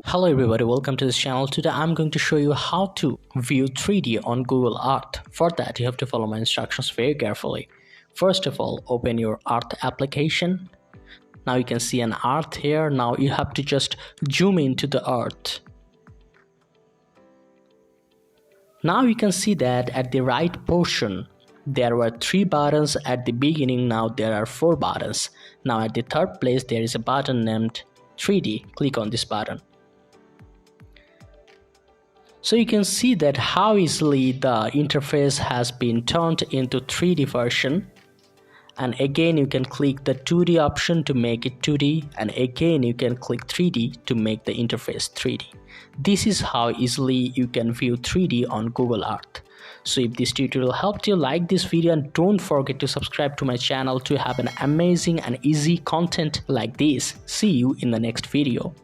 Hello everybody, welcome to this channel. Today I'm going to show you how to view 3D on Google Earth. For that you have to follow my instructions very carefully. First of all, open your Earth application. Now you can see an Earth here. Now you have to just zoom into the Earth. Now you can see that at the right portion there were 3 buttons at the beginning. Now there are 4 buttons. Now at the third place there is a button named 3D. Click on this button. So you can see that how easily the interface has been turned into 3D version. And again you can click the 2D option to make it 2D, and again you can click 3D to make the interface 3D. This is how easily you can view 3D on Google Earth. So if this tutorial helped you, like this video and don't forget to subscribe to my channel to have an amazing and easy content like this. See you in the next video.